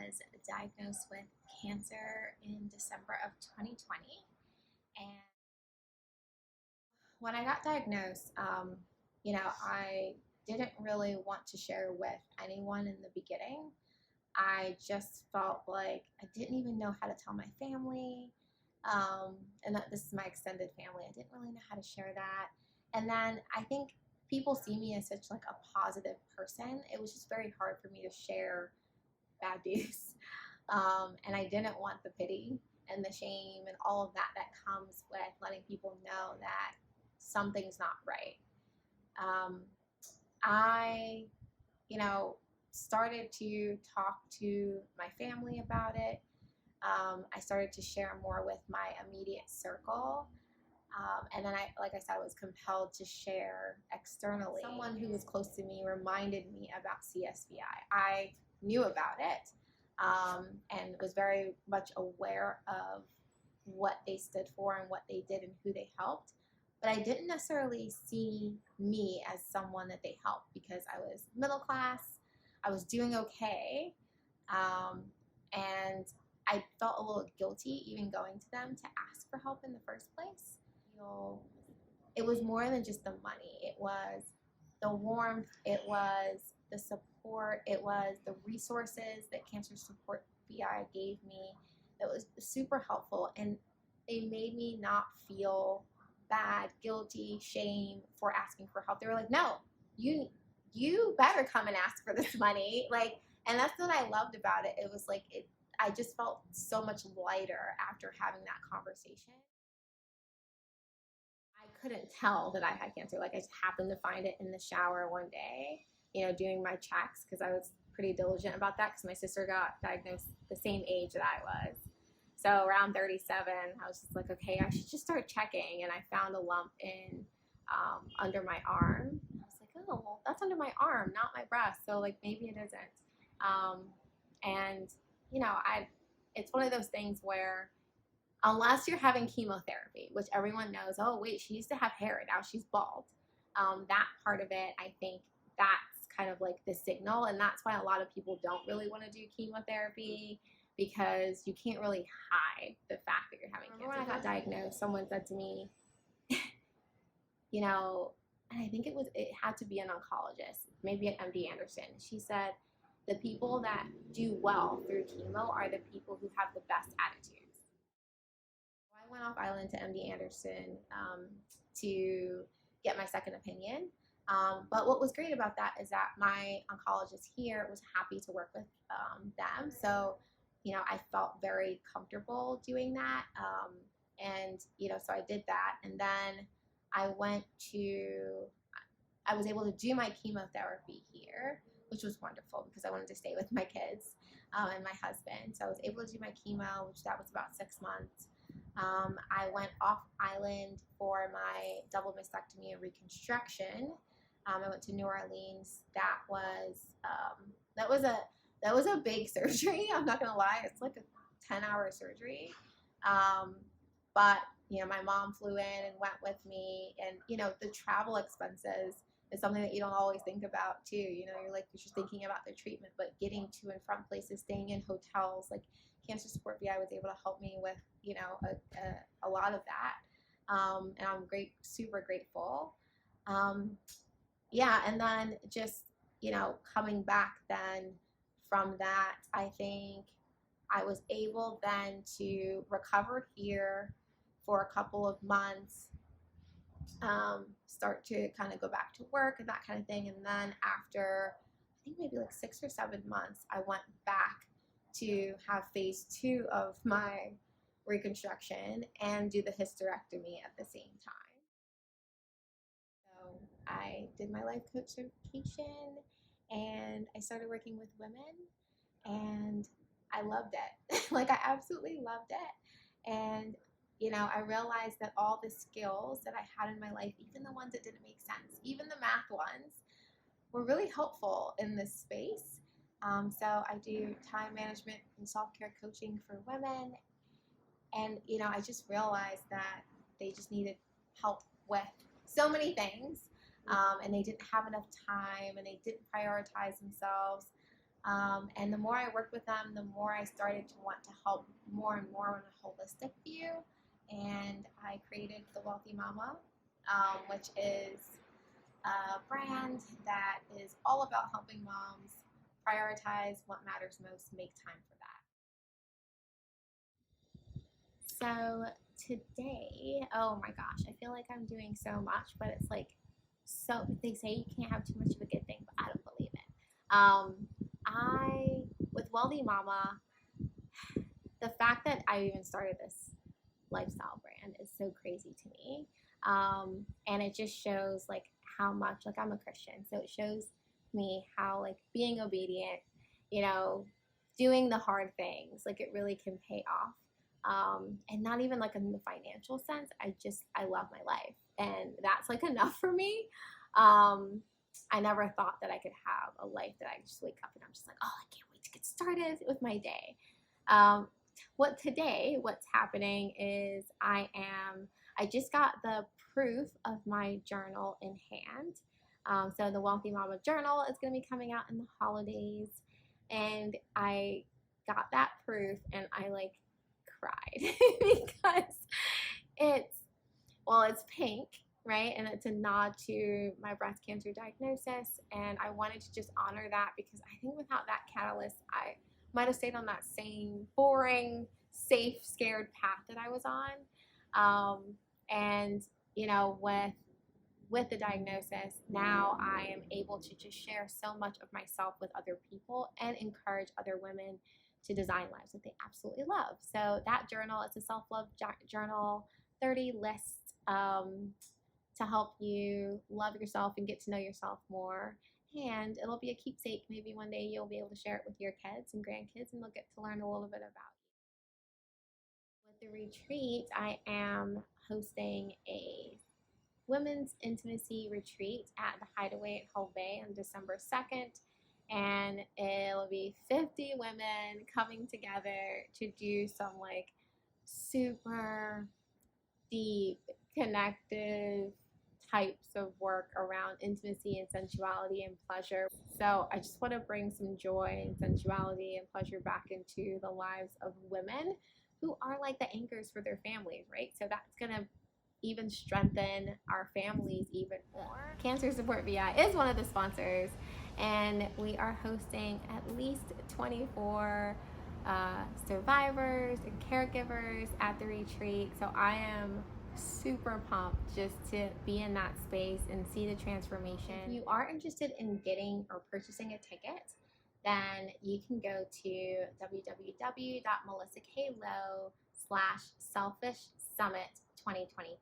was diagnosed with cancer in December of 2020. And when I got diagnosed, I didn't really want to share with anyone in the beginning. I just felt like I didn't even know how to tell my family. And that this is my extended family. I didn't really know how to share that. And then I think people see me as such like a positive person. It was just very hard for me to share bad news. And I didn't want the pity and the shame and all of that that comes with letting people know that something's not right. Um, I, started to talk to my family about it. I started to share more with my immediate circle. And then like I said, I was compelled to share externally. Someone who was close to me reminded me about CSVI. I knew about it and was very much aware of what they stood for and what they did and who they helped. But I didn't necessarily see me as someone that they helped because I was middle class, I was doing okay, and I felt a little guilty even going to them to ask for help in the first place. It was more than just the money. It was the warmth. It was the support. It was the resources that Cancer Support VI gave me. It was super helpful, and they made me not feel bad, guilty, shame for asking for help. They were like, "No, you better come and ask for this money." And that's what I loved about it. It was like I just felt so much lighter after having that conversation. I couldn't tell that I had cancer. Like I just happened to find it in the shower one day, doing my checks because I was pretty diligent about that because my sister got diagnosed the same age that I was. So around 37, I was just like, okay, I should just start checking. And I found a lump in under my arm. I was like, oh, well, that's under my arm, not my breast. So like maybe it isn't. And it's one of those things where unless you're having chemotherapy, which everyone knows, oh, wait, she used to have hair and now she's bald. That part of it, I think that's kind of like the signal. And that's why a lot of people don't really want to do chemotherapy because you can't really hide the fact that you're having cancer. When I got diagnosed, someone said to me, and I think it had to be an oncologist, maybe at MD Anderson. She said, the people that do well through chemo are the people who have the best attitudes. I went off island to MD Anderson to get my second opinion. But what was great about that is that my oncologist here was happy to work with them. So, I felt very comfortable doing that. So I did that. And then I was able to do my chemotherapy here, which was wonderful because I wanted to stay with my kids and my husband. So I was able to do my chemo, which that was about 6 months. I went off island for my double mastectomy and reconstruction. I went to New Orleans. That was a big surgery. I'm not gonna lie. It's like a 10-hour surgery. But my mom flew in and went with me, and the travel expenses is something that you don't always think about too. You're just thinking about the treatment, but getting to and from places, staying in hotels, like Cancer Support VI was able to help me with a lot of that, and I'm super grateful. And then just coming back then from that, I think I was able then to recover here for a couple of months, start to kind of go back to work and that kind of thing. And then after, I think maybe like 6 or 7 months, I went back to have phase 2 of my reconstruction and do the hysterectomy at the same time. So I did my life coach certification and I started working with women and I loved it. I absolutely loved it. And I realized that all the skills that I had in my life, even the ones that didn't make sense, even the math ones, were really helpful in this space. So I do time management and self-care coaching for women. And, I just realized that they just needed help with so many things. And they didn't have enough time and they didn't prioritize themselves. And the more I worked with them, the more I started to want to help more and more on a holistic view. And I created the Wealthy Mama, which is a brand that is all about helping moms prioritize what matters most, make time for that. So today, oh my gosh, I feel like I'm doing so much, but it's like, so they say you can't have too much of a good thing, but I don't believe it. With Wealthy Mama, the fact that I even started this lifestyle brand is so crazy to me. And it just shows like how much, like I'm a Christian, so it shows me how like being obedient, you know, doing the hard things, like it really can pay off. And not even like in the financial sense, I love my life, and that's like enough for me. I never thought that I could have a life that I just wake up and I'm just like, oh, I can't wait to get started with my day. What's happening is I just got the proof of my journal in hand. So the Wealthy Mama journal is going to be coming out in the holidays, and I got that proof and I like cried because it's pink, right? And it's a nod to my breast cancer diagnosis. And I wanted to just honor that, because I think without that catalyst, I might have stayed on that same boring, safe, scared path that I was on. And, you know, with the diagnosis, now I am able to just share so much of myself with other people and encourage other women to design lives that they absolutely love. So that journal is a self-love journal, 30 lists to help you love yourself and get to know yourself more. And it'll be a keepsake. Maybe one day you'll be able to share it with your kids and grandkids, and they'll get to learn a little bit about you. With the retreat, I am hosting a women's intimacy retreat at the Hideaway at Hull Bay on December 2nd. And it'll be 50 women coming together to do some like super deep, connective types of work around intimacy and sensuality and pleasure. So I just want to bring some joy and sensuality and pleasure back into the lives of women who are like the anchors for their families, right? So that's going to even strengthen our families even more. Cancer Support VI is one of the sponsors, and we are hosting at least 24 survivors and caregivers at the retreat. So I am super pumped just to be in that space and see the transformation. If you are interested in getting or purchasing a ticket, then you can go to www.melissaklowe/selfishsummit 2023.